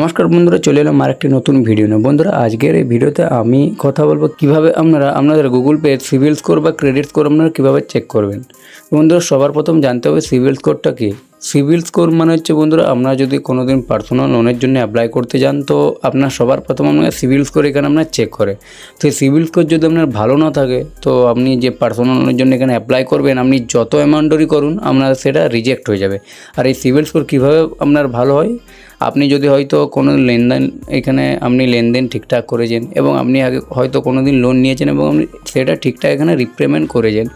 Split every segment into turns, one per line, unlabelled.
নমস্কার বন্ধুরা, চলে এলাম আরেকটি নতুন ভিডিও নিয়ে। বন্ধুরা, আজকের এই ভিডিওতে আমি কথা বলবো কিভাবে আপনারা আপনাদের গুগল পে সিবিল স্কোর বা ক্রেডিট স্কোর আপনারা কীভাবে চেক করবেন। বন্ধুরা, সবার প্রথম জানতে হবে সিবিল স্কোরটা কী। সিবিল স্কোর মানে হচ্ছে বন্ধুরা, আপনারা যদি কোনো দিন পার্সোনাল লোনের জন্য অ্যাপ্লাই করতে যান, তো আপনার সবার প্রথম আপনার সিবিল স্কোর এখানে আপনার চেক করে। তো এই সিবিল স্কোর যদি আপনার ভালো না থাকে, তো আপনি যে পার্সোনাল লোনের জন্য এখানে অ্যাপ্লাই করবেন, আপনি যত অ্যামাউন্টেরই করুন আপনার সেটা রিজেক্ট হয়ে যাবে। আর এই সিবিল স্কোর কীভাবে আপনার ভালো হয়, আপনি যদি হয়তো কোনো লেনদেন এখানে আপনি লেনদেন ঠিকঠাক করেছেন এবং আপনি আগে হয়তো কোনো দিন লোন নিয়েছেন এবং আপনি সেটা ঠিকঠাক এখানে রিপেমেন্ট করেছেন,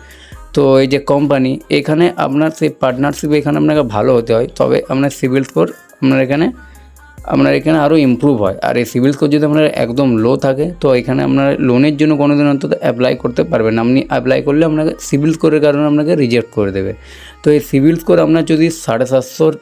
তো এই যে কোম্পানি এখানে আপনার সেই পার্টনারশিপ এখানে আপনাকে ভালো হতে হয়, তবে আপনার সিবিল স্কোর আপনার এখানে আরও ইমপ্রুভ হয়। আর এই সিবিল স্কোর যদি আপনার একদম লো থাকে, তো এখানে আপনার লোনের জন্য কোনো দিন অন্তত অ্যাপ্লাই করতে পারবেন না। আপনি অ্যাপ্লাই করলে আপনাকে সিবিল স্কোরের কারণে আপনাকে রিজেক্ট করে দেবে। তো এই সিবিল স্কোর আপনার যদি 750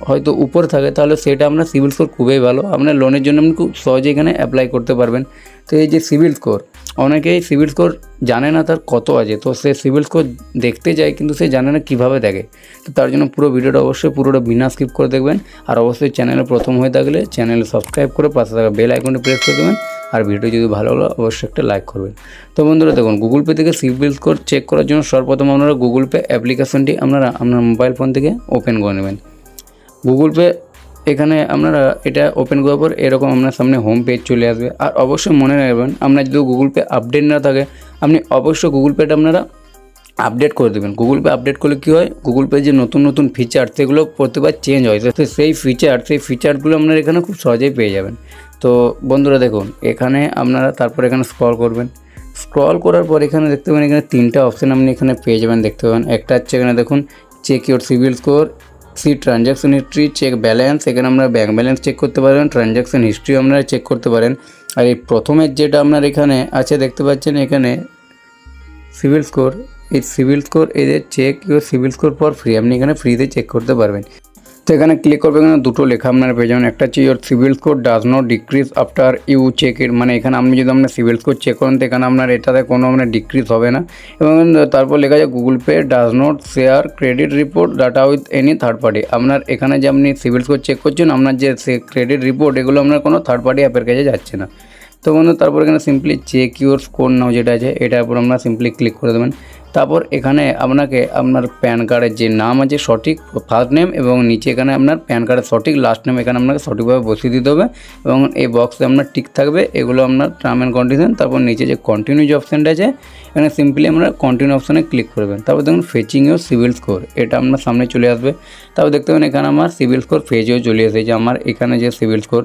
হয়তো উপর থাকে, তাহলে সেটা আপনার সিবিল স্কোর খুবই ভালো, আপনার লোনের জন্য আপনি খুব সহজে এখানে অ্যাপ্লাই করতে পারবেন। তো এই যে সিবিল স্কোর, অনেকেই সিবিল স্কোর জানে না তার কত আছে, তো সে সিবিল স্কোর দেখতে যায় কিন্তু সে জানে না কীভাবে দেখে। তো তার জন্য পুরো ভিডিওটা অবশ্যই পুরোটা বিনা স্কিপ করে দেখবেন। আর অবশ্যই চ্যানেলে প্রথম হয়ে থাকলে চ্যানেলে সাবস্ক্রাইব করে পাশে থাকা বেল আইকনটি প্রেস করে দেবেন। আর ভিডিও যদি ভালো হলো অবশ্যই একটা লাইক করবেন। তো বন্ধুরা দেখুন, গুগল পে থেকে সিবিল স্কোর চেক করার জন্য সর্বপ্রথম আপনারা গুগল পে অ্যাপ্লিকেশনটি আপনার মোবাইল ফোন থেকে ওপেন করে নেবেন। গুগল পে এখানে আপনারা এটা ওপেন করার পর এরকম আপনার সামনে হোম পেজ চলে আসবে। আর অবশ্যই মনে রাখবেন, আপনার যদি গুগল পে আপডেট না থাকে, আপনি অবশ্যই গুগল পেটা আপনারা আপডেট করে দেবেন। গুগল পে আপডেট করলে কী হয়, গুগল পে যে নতুন নতুন ফিচার সেগুলো প্রতিবার চেঞ্জ হয়, তো সেই ফিচারগুলো আপনারা এখানে খুব সহজেই পেয়ে যাবেন। তো বন্ধুরা দেখুন, এখানে আপনারা তারপর এখানে স্ক্রল করবেন। স্ক্রল করার পর এখানে দেখতে পাবেন এখানে তিনটা অপশান আপনি এখানে পেয়ে যাবেন, দেখতে পাবেন। একটা হচ্ছে এখানে দেখুন check your CIBIL score, see transaction history, check balance, এখানে আপনারা ব্যাঙ্ক ব্যালেন্স চেক করতে পারেন, ট্রানজ্যাকশন হিস্ট্রি আপনারা চেক করতে পারেন। আর এই প্রথমের যেটা আপনার এখানে আছে দেখতে পাচ্ছেন এখানে সিবিল স্কোর, এই সিবিল স্কোর এদের check your CIBIL score for free, আপনি এখানে ফ্রিতে চেক করতে পারবেন। তো এখানে ক্লিক করবেন, এখানে দুটো লেখা আপনারা পেয়ে যাবেন। একটা হচ্ছে your CIBIL score does not decrease after you check it, মানে এখানে আপনি যদি আপনার সিবিল স্কোর চেক করেন তো এখানে আপনার এটাতে কোনো আপনার ডিক্রিজ হবে না। এবং তারপর লেখা আছে Google pay does not share credit report data with any third party, আপনার এখানে যে আপনি সিবিল স্কোর চেক করছেন, আপনার যে ক্রেডিট রিপোর্ট এগুলো আপনার কোনো থার্ড পার্টি অ্যাপের কাছে যাচ্ছে না। তো বন্ধু, তারপর এখানে সিম্পলি চেক ইউর স্কোর নাও যেটা আছে এটার উপর আমরা সিম্পলি ক্লিক করে দেবেন। তারপর এখানে আপনাকে আপনার প্যান কার্ডের যে নাম আছে সঠিক ফার্স্ট নেম এবং নিচে এখানে আপনার প্যান কার্ডের সঠিক লাস্ট নেম এখানে আপনাকে সঠিকভাবে বসিয়ে দিতে হবে এবং এই বক্সে আপনার টিক থাকবে, এগুলো আপনার টার্ম অ্যান্ড কন্ডিশন। তারপর নিচে যে কন্টিনিউ যে অপশানটা আছে এখানে সিম্পলি আমরা কন্টিনিউ অপশানে ক্লিক করবেন। তারপর দেখুন ফেচিং ইউর সিবিল স্কোর, এটা আপনার সামনে চলে আসবে। তারপর দেখতে পাবেন এখানে আমার সিবিল স্কোর ফেজেও চলে এসেছে, আমার এখানে যে সিবিল স্কোর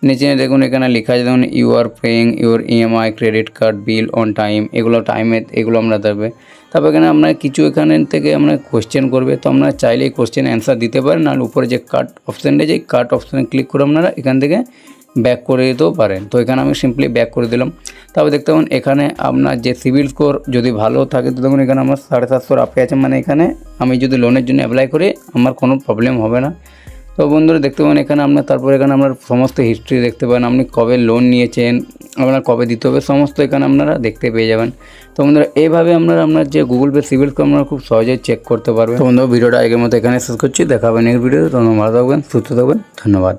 নিচে দেখুন এখানে লেখা আছে দেখুন you are paying your EMI credit card bill on time, এগুলো টাইমে এগুলো আমরা দেবে। তারপর এখানে আপনার কিছু এখানে থেকে আমরা কোশ্চেন করবে, তো আপনারা চাইলে এই কোশ্চেন অ্যান্সার দিতে পারেন, আর উপরে যে কার্ট অপশানটা যে কার্ট অপশানে ক্লিক করে আপনারা এখান থেকে ব্যাক করে দিতেও পারেন। তো এখানে আমি সিম্পলি ব্যাক করে দিলাম। তারপর দেখতে পাবেন এখানে আপনার যে সিবিল স্কোর যদি ভালো থাকে, তো দেখুন এখানে আমার 750 আপে আছে, মানে এখানে আমি যদি লোনের জন্য অ্যাপ্লাই করি আমার কোনো প্রবলেম হবে না। তো বন্ধুরা দেখতে পাবেন এখানে আপনার তারপর এখানে আপনার সমস্ত হিস্ট্রি দেখতে পাবেন, আপনি কবে লোন নিয়েছেন, আপনার কবে দিতে হবে সমস্ত এখানে আপনারা দেখতে পেয়ে যাবেন। তো বন্ধুরা এইভাবে আপনার যে গুগল পে সিবিল স্কোর আপনারা খুব সহজেই চেক করতে পারবেন। তো বন্ধুরা ভিডিওটা আগের মতো এখানে শেষ করছি, দেখা হবে নেক্সট ভিডিওতে। তোমরা ভালো থাকবেন, সুস্থ থাকবেন, ধন্যবাদ।